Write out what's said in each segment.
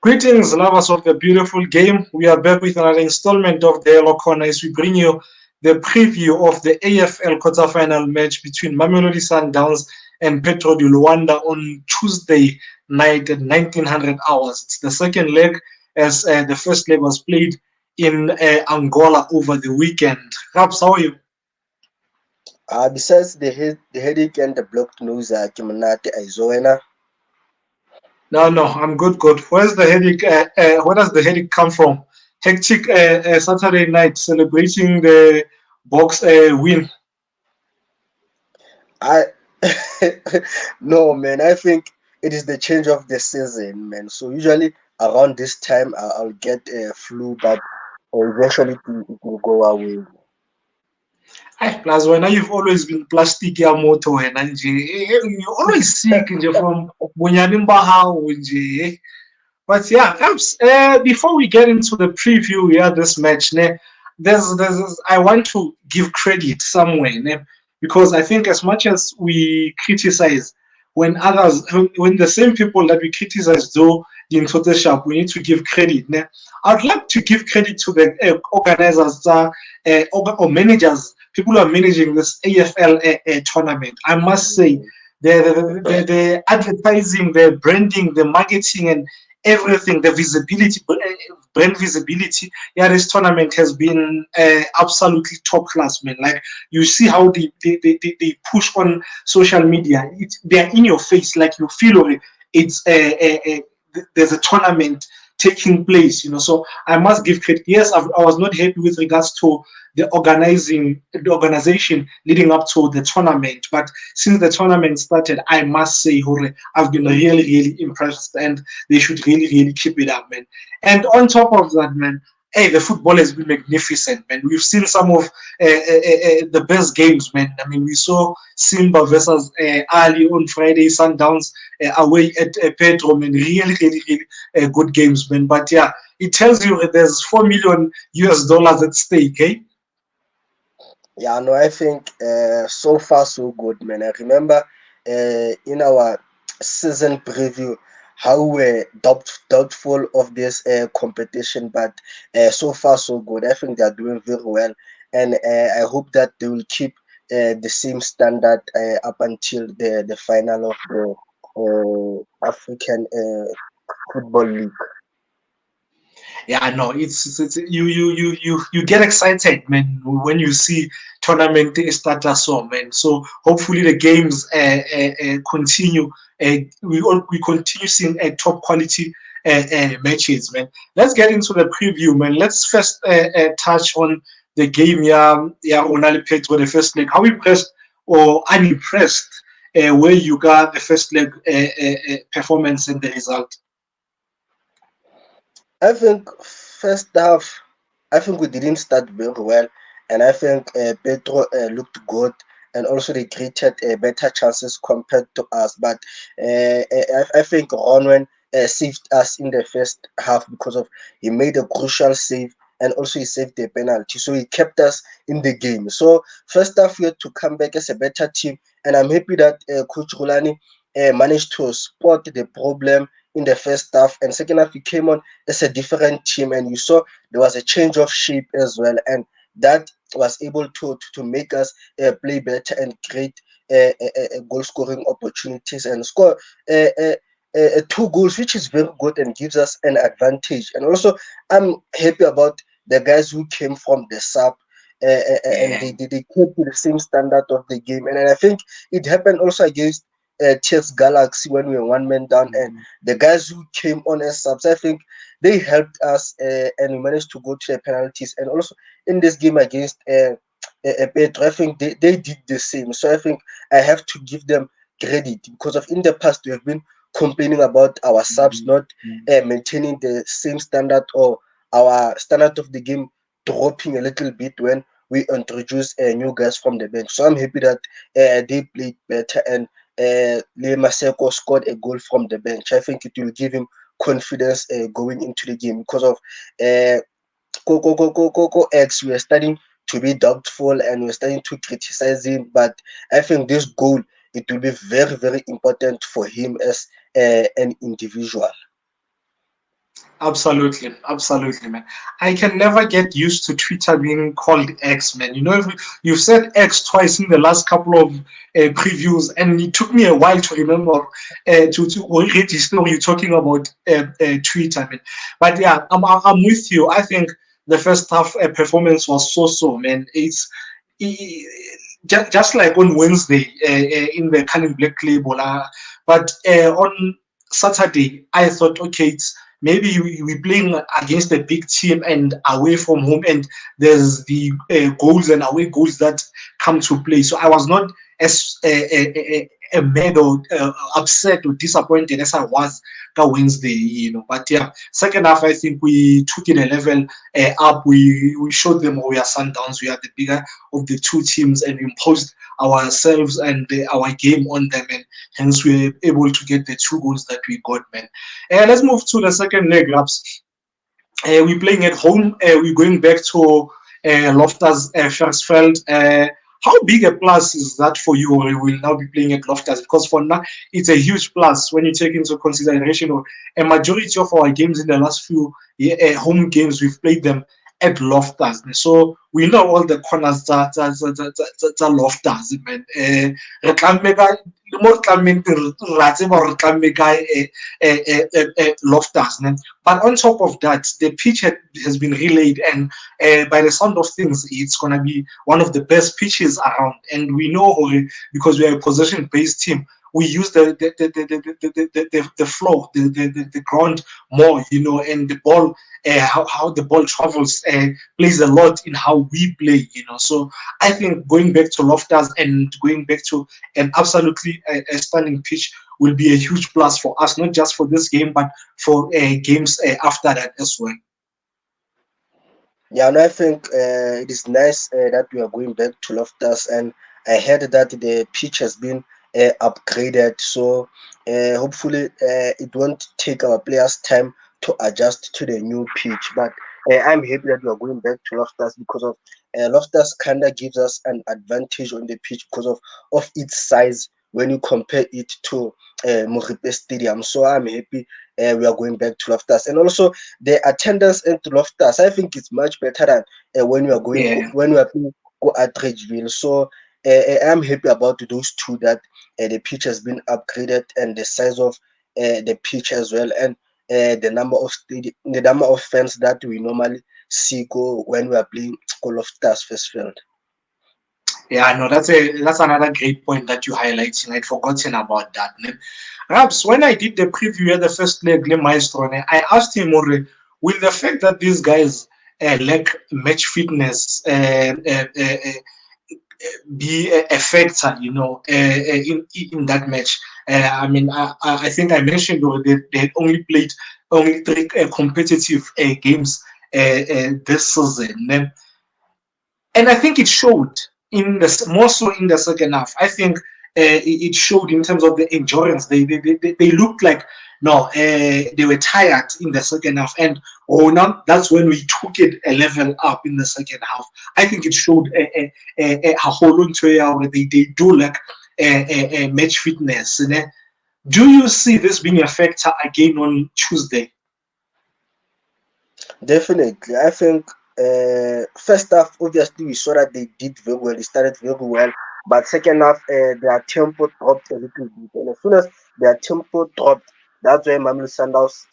Greetings, lovers of the beautiful game. We are back with another installment of the Yellow Corner as we bring you the preview of the AFL quarterfinal match between Mamelodi Sundowns and Petro de Luanda on Tuesday night at 1900 hours. It's the second leg as the first leg was played in Angola over the weekend. Raps, how are you? Besides the headache and the blocked nose, Kimanate Aizowena. No, I'm good. Where's the headache? Where does the headache come from? Hectic Saturday night celebrating the box win. I no man, I think it is the change of the season, man. So usually around this time I'll get a flu, but eventually it will go away. Plus, when you've always been plastic ya moto wena nje, you're always sick nje from bunyani mbahawu nje. But yeah, perhaps before we get into the preview here this match, ne, I want to give credit somewhere, ne, because I think as much as we criticize when the same people that we criticize do in Photoshop, we need to give credit. Ne. I'd like to give credit to the organizers or managers, people who are managing this AFL tournament. I must say, the advertising, the branding, the marketing, and everything, the visibility, brand visibility, yeah, this tournament has been absolutely top class, man. Like, you see how they push on social media. They're in your face, like you feel it's there's a tournament taking place, So I must give credit. Yes, I was not happy with regards to the organization leading up to the tournament, but since the tournament started, I must say, Hore, I've been really impressed, and they should really keep it up, man. And on top of that, man, hey, the football has been magnificent, man. We've seen some of the best games, man. I mean, we saw Simba versus Ali on Friday, Sundowns away at Petro, man. Really good games, man. But yeah, it tells you that there's $4 million at stake, eh? Yeah, no, I think so far so good, man. I remember in our season preview how we're doubtful of this competition, but so far so good. I think they are doing very well, and I hope that they will keep the same standard up until the final of the African Football League. Yeah, no, it's you get excited, man, when you see tournament start as well, man. So hopefully the games continue. We continue seeing top quality matches, man. Let's get into the preview, man. Let's first touch on the game. Yeah, Ronaldo Petro, the first leg. How impressed or unimpressed where you got the first leg performance and the result? I think first half, I think we didn't start very well, and I think Petro looked good, and also they created better chances compared to us. But I think Ronwen saved us in the first half because of he made a crucial save. And also he saved the penalty, so he kept us in the game. So first half we had to come back as a better team, and I'm happy that Coach Rulani managed to spot the problem in the first half, and second half he came on as a different team, and you saw there was a change of shape as well, and that was able to make us play better and create goal scoring opportunities and score two goals, which is very good and gives us an advantage. And also I'm happy about the guys who came from the sub, and they kept to the same standard of the game, and I think it happened also against Chess Galaxy when we were one man down, and the guys who came on as subs, I think they helped us, and we managed to go to the penalties. And also in this game against Petro, I think they did the same. So I think I have to give them credit because of in the past we have been complaining about our subs not maintaining the same standard, or our standard of the game dropping a little bit when we introduce new guys from the bench. So I'm happy that they played better, and Le Maseko scored a goal from the bench. I think it will give him confidence going into the game because of Coco X. We are starting to be doubtful and we're starting to criticize him, but I think this goal it will be very important for him as an individual. Absolutely, absolutely, man. I can never get used to Twitter being called X, man. You know, if you've said X twice in the last couple of previews, and it took me a while to remember to register you talking about Twitter, man. But yeah, I'm with you. I think the first half performance was so, man. Just like on Wednesday in the Cunning Black Label, but on Saturday, I thought, okay, it's maybe we're playing against a big team and away from home, and there's the goals and away goals that come to play. So I was not as mad or upset or disappointed as I was that Wednesday, you know. But yeah, second half, I think we took it a level up. We showed them we are Sundowns. We are the bigger of the two teams, and we imposed ourselves and our game on them, and hence we were able to get the two goals that we got, man. Let's move to the second leg, Raps. We're playing at home. We're going back to Loftus Versfeld. How big a plus is that for you? Or we'll now be playing at Loftus, because for now it's a huge plus when you take into consideration a majority of our games in the last few home games we've played them at Loftus. So we know all the corners that Loftus, man. Re tlamme ka mo re tlammeng ra tseba re tlamme ka Loftus, man. But on top of that, the pitch has been relayed, and by the sound of things, it's going to be one of the best pitches around. And we know because we are a possession-based team, we use the floor, the ground more, you know, and the ball, how the ball travels plays a lot in how we play, you know. So I think going back to Loftus and going back to an absolutely stunning pitch will be a huge plus for us, not just for this game, but for games after that as well. Yeah, and I think it is nice that we are going back to Loftus, and I heard that the pitch has been upgraded, so hopefully it won't take our players time to adjust to the new pitch. But I'm happy that we are going back to Loftus because of Loftus kind of gives us an advantage on the pitch because of its size when you compare it to Moripe Stadium. So I'm happy we are going back to Loftus, and also the attendance at Loftus, I think it's much better than when we are going Yeah. when we are playing go at Ridgeville. So I'm happy about those two that the pitch has been upgraded and the size of the pitch as well, and the number of fans that we normally see go when we are playing Loftus first field. Yeah, no, that's another great point that you highlighting. I'd forgotten about that. Perhaps when I did the preview at the first leg, Maestro, I asked him, will the fact that these guys lack match fitness be a factor, you know, in that match? I mean, I think I mentioned they had only played only three competitive games this season. And I think it showed in the more so in the second half. I think it showed in terms of the endurance. They looked like no, they were tired in the second half, and now that's when we took it a level up in the second half. I think it showed a whole lot where they do like a match fitness. Do you see this being a factor again on Tuesday? Definitely. I think first half, obviously, we saw that they did very well. They started very well. But second half, their tempo dropped a little bit. And as soon as their tempo dropped, that's where Mamelodi Sundowns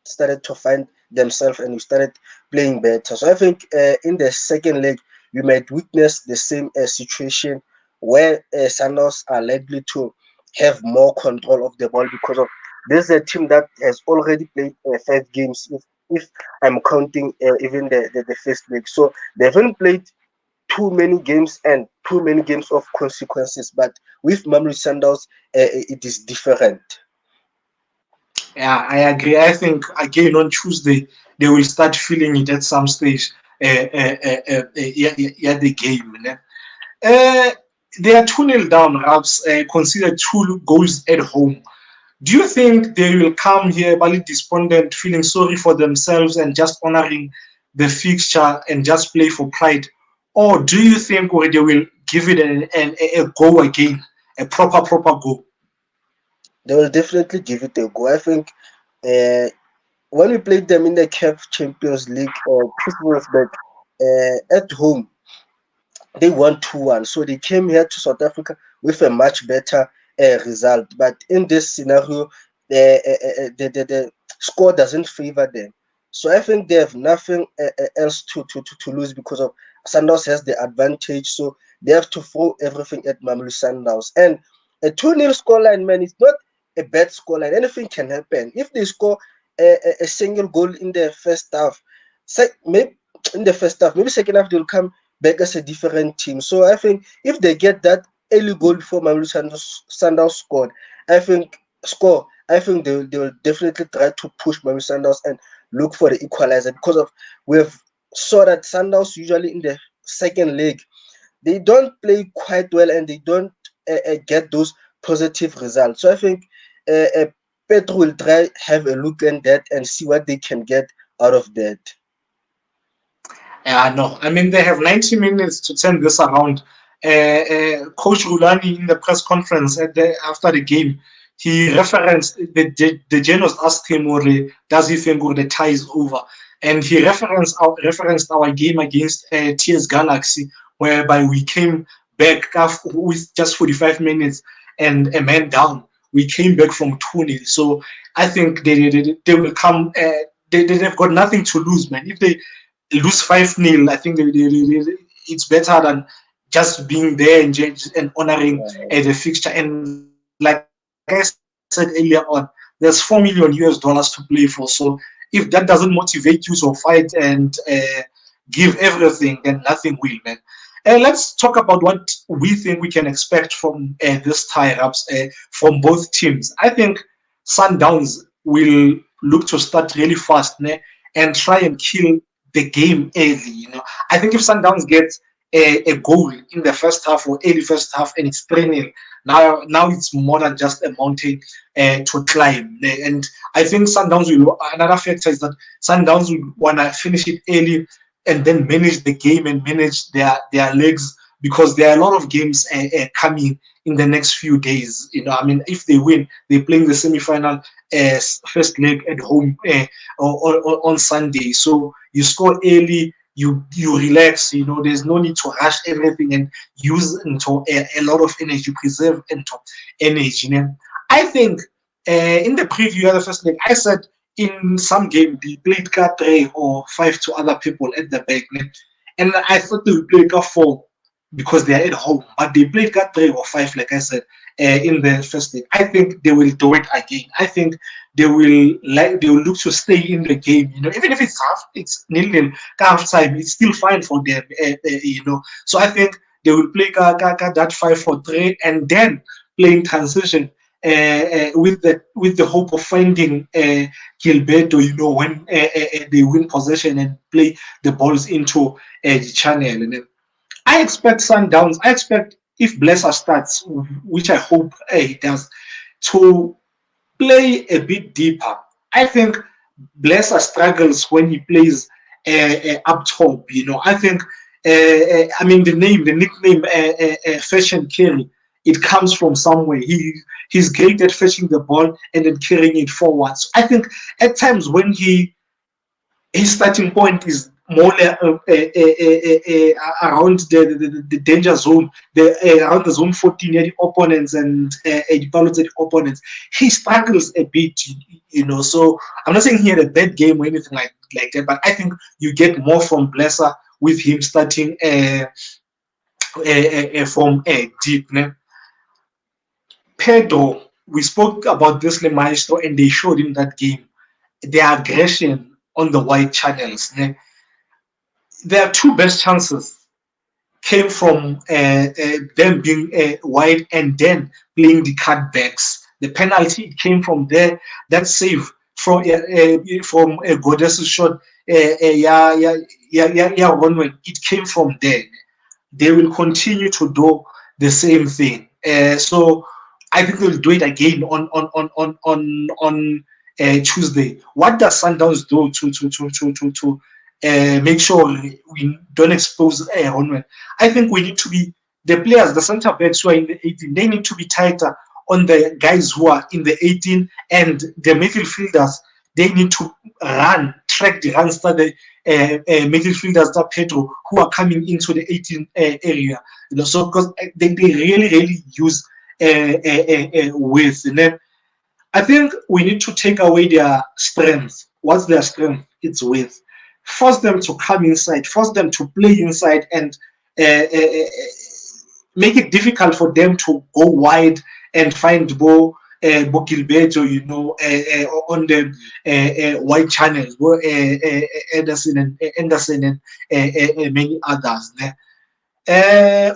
started to find themselves and we started playing better. So I think in the second leg, you might witness the same situation where Sundowns are likely to have more control of the ball because of this is a team that has already played 5 games. If I'm counting even the first leg. So they haven't played too many games and too many games of consequences. But with Mamelodi Sundowns, it is different. Yeah, I agree. I think again on Tuesday they will start feeling it at some stage. Yeah, the game. They are 2-0 down, Raps, consider two goals at home. Do you think they will come here, Bali despondent, feeling sorry for themselves and just honoring the fixture and just play for pride? Or do you think they will give it a go again, a proper go? They will definitely give it a go. I think uh, when we played them in the CAF Champions League 2 seasons back at home, they won 2-1. So they came here to South Africa with a much better result. But in this scenario, the score doesn't favor them. So I think they have nothing else to lose because of Sundowns has the advantage. So they have to throw everything at Mamelodi Sundowns. And a 2-0 scoreline, man, it's not a bad scoreline. Anything can happen. If they score a single goal in the first half, maybe in the first half, maybe second half they'll come back as a different team. So I think if they get that early goal before Mamelodi Sundowns scored, I think I think they will definitely try to push Mamelodi Sundowns and look for the equalizer because of we've saw that Sundowns usually in the second leg they don't play quite well and they don't get those positive results. So I think uh, uh, Petro will try have a look at that and see what they can get out of that. Yeah, no. I mean, they have 90 minutes to turn this around. Coach Rulani in the press conference after the game, he referenced the journalist asked him, does he think the tie is over? And he referenced our game against TS Galaxy, whereby we came back with just 45 minutes and a man down. We came back from 2-0. So I think they will come. They've got nothing to lose, man. If they lose 5-0, I think it's better than just being there and honoring the fixture. And like I said earlier on, there's $4 million US to play for. So if that doesn't motivate you to fight and give everything, then nothing will, man. Let's talk about what we think we can expect from this tie-ups from both teams. I think Sundowns will look to start really fast, and try and kill the game early. I think if Sundowns gets a goal in the first half or early first half and it's 3-0, now it's more than just a mountain to climb. And I think Sundowns will. Another factor is that Sundowns will wanna finish it early and then manage the game and manage their legs because there are a lot of games coming in the next few days. I mean, if they win, they're playing the semi-final first leg at home on Sunday. So you score early, you relax. There's no need to rush everything and use into a lot of energy, preserve into energy. I think in the preview of the first leg, I said in some game they played car 3 or 5 to other people at the back, and I thought they would play car 4 because they're at home, but they played car 3 or 5, like I said, in the first leg. I think they will do it again. I think they will look to stay in the game. Even if it's 0-0 half time, it's still fine for them. So I think they will play that 5-4-3 and then play in transition with the hope of finding Gilberto, when they win possession and play the balls into the channel. And I expect Sundowns. I expect if Blesser starts, which I hope he does, to play a bit deeper. I think Blesser struggles when he plays up top. I think. I mean, the nickname, Fashion Carry, it comes from somewhere. He's great at fetching the ball and then carrying it forward. So I think at times when his starting point is more around the danger zone, around the zone 14 near the opponents and the opponents, he struggles a bit, So I'm not saying he had a bad game or anything like that, but I think you get more from Blesser with him starting from deep. Pedro, we spoke about this Maestro, and they showed in that game their aggression on the wide channels. Their two best chances came from them being wide and then playing the cutbacks. The penalty came from there. That save from Goddess's shot. One it came from there. They will continue to do the same thing. So I think they'll do it again on Tuesday. What does Sundowns do to make sure we don't expose Ronwen? I think we need to be the players, the centre backs who are in the 18. They need to be tighter on the guys who are in the 18 and the midfielders they need to track the runs that the midfielders that Pedro who are coming into the 18 area. So because they really use width. And then I think we need to take away their strength. What's their strength? It's width. Force them to come inside. Force them to play inside and make it difficult for them to go wide and find Bo Gilberto, on the wide channels, Anderson and many others.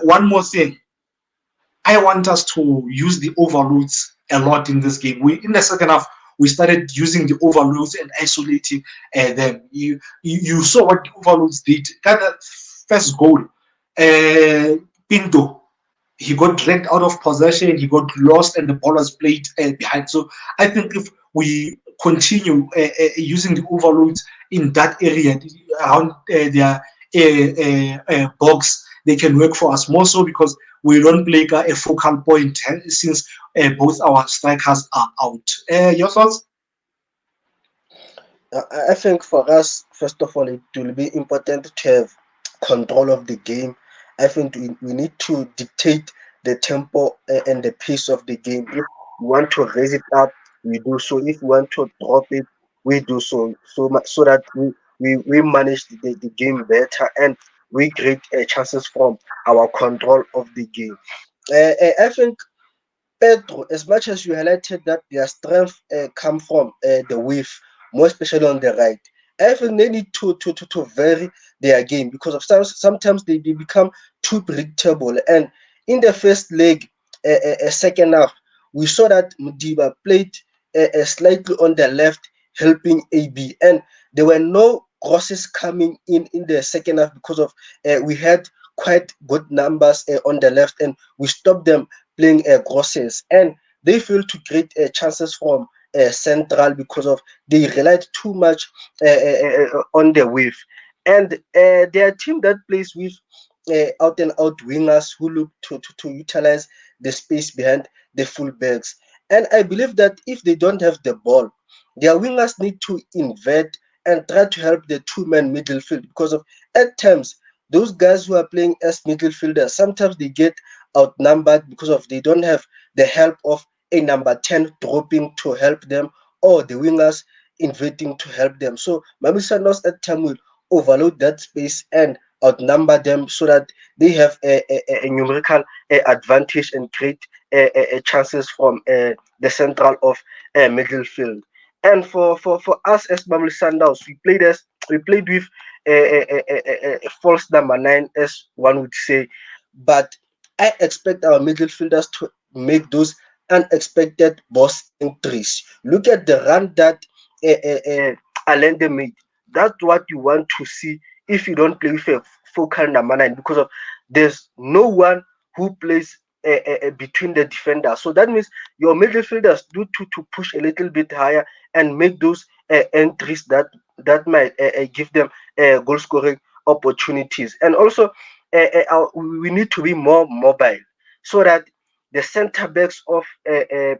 One more thing, I want us to use the overloads a lot in this game. In the second half, we started using the overloads and isolating them. You saw what the overloads did. That first goal, Pinto, he got dragged out of possession, he got lost, and the ball was played behind. So I think if we continue using the overloads in that area around their box, they can work for us more so because we don't play a focal point since both our strikers are out. Your thoughts? I think for us, first of all, it will be important to have control of the game. I think we need to dictate the tempo and the pace of the game. If we want to raise it up, we do so. If we want to drop it, we do so. So that we manage the game better and we create chances from our control of the game. I think Pedro, as much as you highlighted that their strength come from the width, more especially on the right, I think they need to vary their game because of sometimes they become too predictable. And in the first leg, second half, we saw that Mudiba played slightly on the left, helping AB, and there were no crosses coming in the second half because of we had quite good numbers on the left, and we stopped them playing crosses, and they failed to create chances from central because of they relied too much on the wave, and they're a team that plays with out and out wingers who look to utilize the space behind the fullbacks. And I believe that if they don't have the ball, their wingers need to invert and try to help the two-man midfield because of at times those guys who are playing as midfielders sometimes they get outnumbered because of they don't have the help of a number 10 dropping to help them or the wingers inverting to help them. So Mamisanos at time will overload that space and outnumber them so that they have a numerical advantage and create chances from the central of midfield. And for us as Mamelodi Sundowns, we played with a false number 9, as one would say, but I expect our midfielders to make those unexpected boss entries. Look at the run that Allende made. That's what you want to see if you don't play with a focal number 9 because of there's no one who plays between the defenders. So that means your midfielders do to push a little bit higher and make those entries that might give them goal scoring opportunities. And also, we need to be more mobile so that the center backs of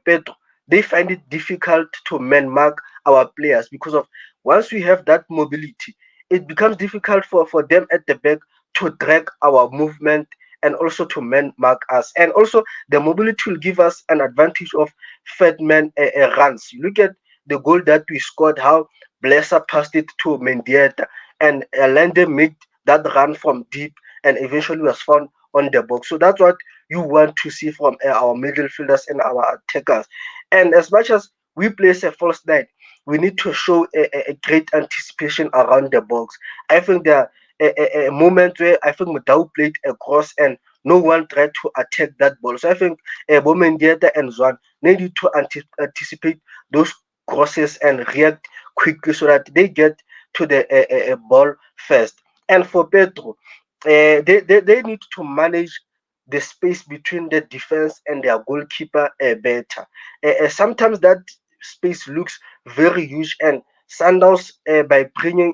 Pedro they find it difficult to man mark our players because of once we have that mobility, it becomes difficult for them at the back to drag our movement and also to man mark us. And also the mobility will give us an advantage of fat man runs. You look at the goal that we scored, how Blesser passed it to Mendieta and Lende made that run from deep and eventually was found on the box. So that's what you want to see from our midfielders and our attackers. And as much as we place a false nine, we need to show a great anticipation around the box. I think there are a moment where I think Mudau played a cross and no one tried to attack that ball. So I think Bomendieta and Zwan need to anticipate those crosses and react quickly so that they get to the ball first. And for Pedro, they need to manage the space between the defense and their goalkeeper better. Sometimes that space looks very huge, and Sundowns by bringing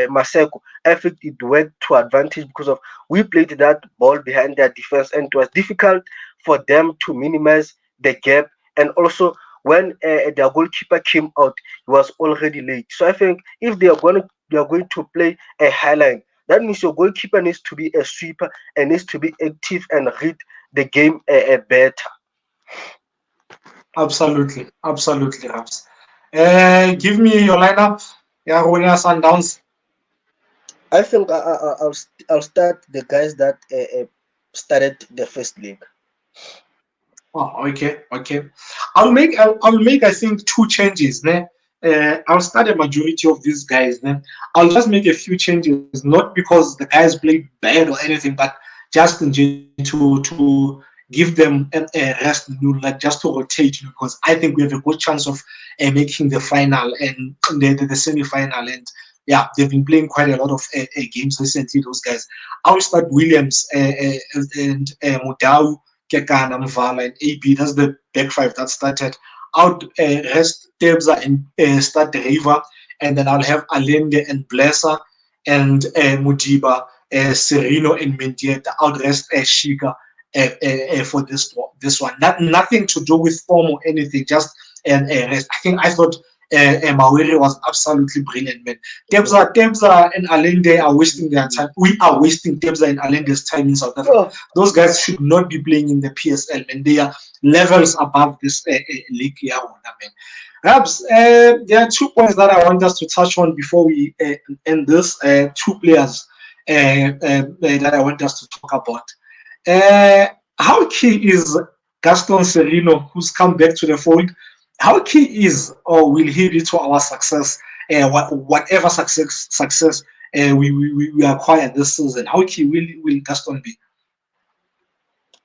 Maseko, I think it went to advantage because of we played that ball behind their defense, and it was difficult for them to minimize the gap. And also, when their goalkeeper came out, he was already late. So I think if they are going to play a highline, that means your goalkeeper needs to be a sweeper and needs to be active and read the game better. Absolutely, absolutely, Raps. Give me your lineup. Yeah, Ronia Sundowns. I think I'll start the guys that started the first league. Oh, okay, okay. I'll make I think two changes. Ne? I'll start a majority of these guys. Ne? I'll just make a few changes, not because the guys played bad or anything, but just in to give them a rest, like just to rotate, because I think we have a good chance of making the final and the semi final. And yeah, they've been playing quite a lot of games recently. Those guys. I'll start Williams and Mudau, Kekana, Mvala, and AB. That's the back five that started. Out rest Tebza and start Riva, and then I'll have Allende and Blesser and Mudiba, Sereno and Mendieta. I'll rest Shika for this one. Nothing to do with form or anything, just rest. I thought Mawere was absolutely brilliant, man. Tebza and Allende are wasting their time. We are wasting Tebza and Allende's time in South Africa. Oh, Those guys should not be playing in the PSL, and they are levels above this league here, man. Perhaps there are 2 points that I want us to touch on before we end this. Two players that I want us to talk about. Uh, how key is Gaston Sereno, who's come back to the fold? How key is, or will he be to our success? Whatever success we acquire this season, how key will Gaston be?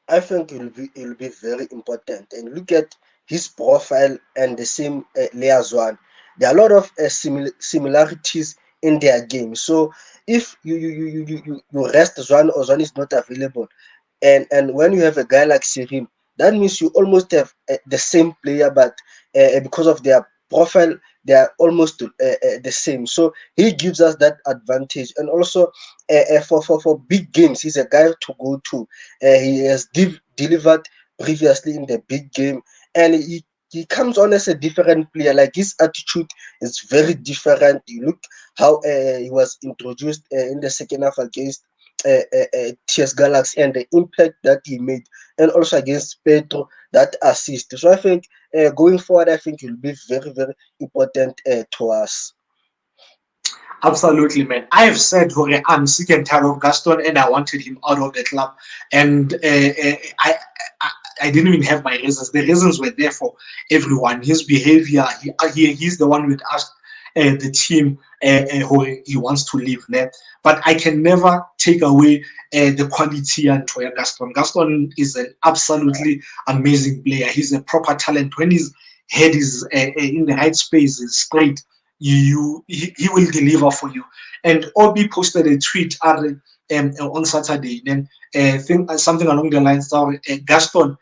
I think it will be very important. And look at his profile and the same liaison. There are a lot of similarities in their game. So if you rest Zwan or Zwan is not available, and when you have a guy like Sirim, that means you almost have the same player, but because of their profile, they are almost the same. So he gives us that advantage, and also for big games, he's a guy to go to. He has delivered previously in the big game, and he comes on as a different player. Like his attitude is very different. You look how he was introduced in the second half against TS Galaxy and the impact that he made, and also against Petro that assist. So I think going forward, I think it will be very, very important to us. Absolutely, man. I have said, Jorge, I'm sick and tired of Gaston, and I wanted him out of the club. And I didn't even have my reasons. The reasons were there for everyone. His behavior, he's the one who had asked the team Jorge, he wants to leave. Ne? But I can never take away the quality and Toya Gaston. Gaston is an absolutely amazing player. He's a proper talent. When his head is in the right space, is straight, he will deliver for you. And Obi posted a tweet on Saturday, then think something along the lines of Gaston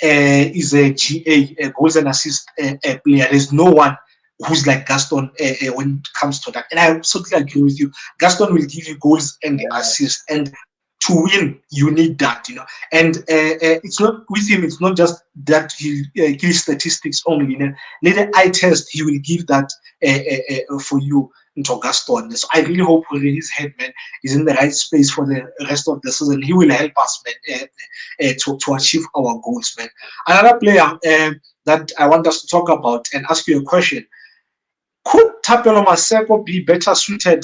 is a GA, goals and assist player. There's no one who's like Gaston when it comes to that. And I absolutely agree with you. Gaston will give you goals and assists, and to win, you need that, And it's not with him. It's not just that he gives statistics only. Later eye test, he will give that for you into Gaston. So I really hope his head, man, is in the right space for the rest of the season. He will help us, man, to achieve our goals, man. Another player that I want us to talk about and ask you a question: could Thapelo Maseko be better suited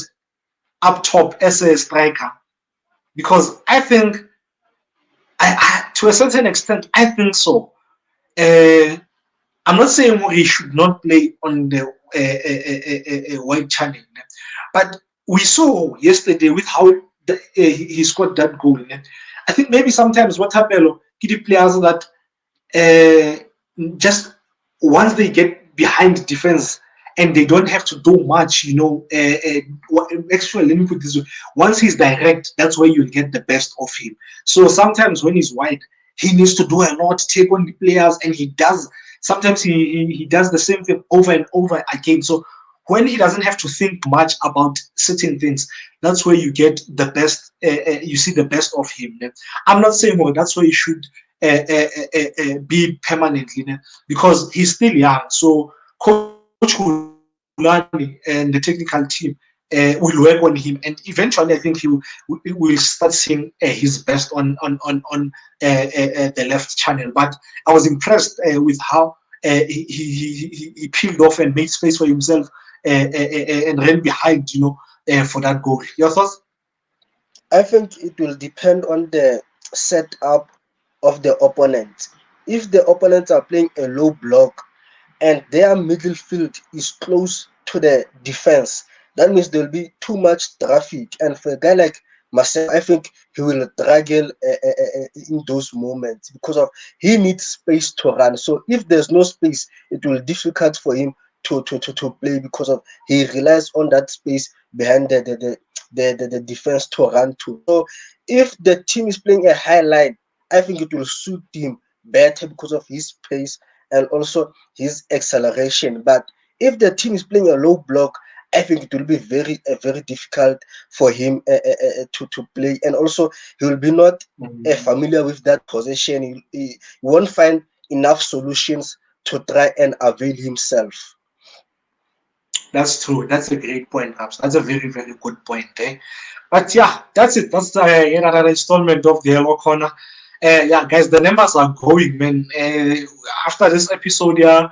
up top as a striker? Because I think, to a certain extent, I think so. I'm not saying he should not play on the white channel, but we saw yesterday with how he scored that goal. I think maybe sometimes what Thapelo, the players that just once they get behind defense and they don't have to do much, actually, let me put this way: once he's direct, that's where you'll get the best of him. So sometimes when he's wide, he needs to do a lot, take on the players, and he does. Sometimes he does the same thing over and over again. So when he doesn't have to think much about certain things, that's where you get the best. You see the best of him. I'm not saying, well, that's where you should be permanently, né? Because he's still young. So Coach Hulani and the technical team will work on him, and eventually I think he will start seeing his best on the left channel. But I was impressed with how he peeled off and made space for himself and ran behind, for that goal. Your thoughts? I think it will depend on the setup of the opponent. If the opponents are playing a low block and their middle field is close to the defense, that means there will be too much traffic. And for a guy like Marcel, I think he will struggle in those moments because of he needs space to run. So if there's no space, it will be difficult for him to play because of he relies on that space behind the defense to run to. So if the team is playing a high line, I think it will suit him better because of his pace and also his acceleration. But if the team is playing a low block, I think it will be very difficult for him to play, and also he will be not familiar with that position. He won't find enough solutions to try and avail himself. That's true. That's a great point, Raps. That's a very, very good point. But yeah, that's it. That's another installment of the Yellow Corner. Yeah, guys, the numbers are going, man. After this episode, yeah,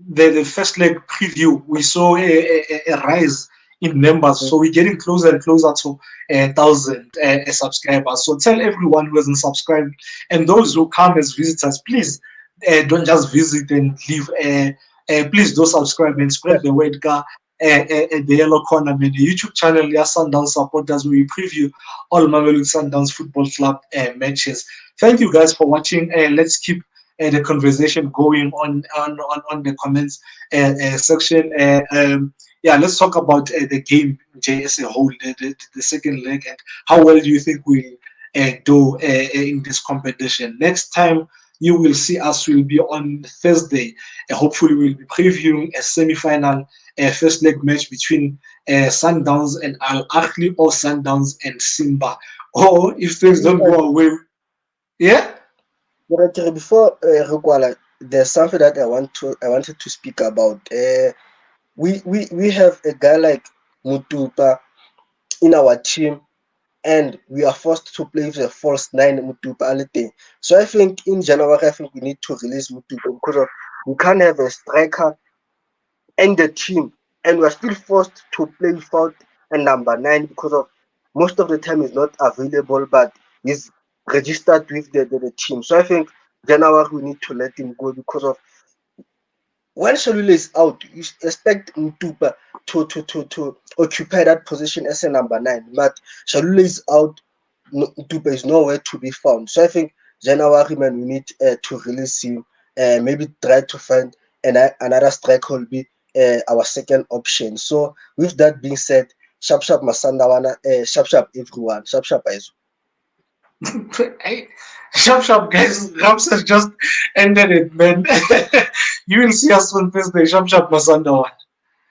the first leg preview, we saw a rise in numbers. So we're getting closer and closer to 1,000 subscribers. So tell everyone who hasn't subscribed, and those who come as visitors, please don't just visit and leave. Please do subscribe and spread the word. The Yellow Corner, man, the YouTube channel, yeah, Sundowns supporters, where we preview all Mamelodi Sundowns Football Club matches. Thank you guys for watching. Let's keep the conversation going on the comments section. Yeah, let's talk about the game, Jay, as a whole, the second leg, and how well do you think we'll do in this competition. Next time you will see us will be on Thursday. Hopefully, we'll be previewing a semi-final first leg match between Sundowns and Al Ahly, or Sundowns and Simba. Or if things don't go away, yeah. Before Rukwala, there's something that I wanted to speak about. We have a guy like Mutupa in our team, and we are forced to play with a false nine Mutupa Alite. So I think in January, I think we need to release Mutupa because of we can't have a striker and the team, and we're still forced to play without a number nine because of most of the time he's not available, but he's registered with the team. So I think January we need to let him go because of when Shalula is out, you expect Mtupa to occupy that position as a number nine, but Shalula is out, Mtupa is nowhere to be found. So I think January, man, we need to release him, maybe try to find another striker will be our second option. So with that being said, sharp Masandawana, sharp everyone, sharp Aizu. Hey, sharp, guys. Raps has just ended it, man. You will see us on Thursday. Sharp, Masanda.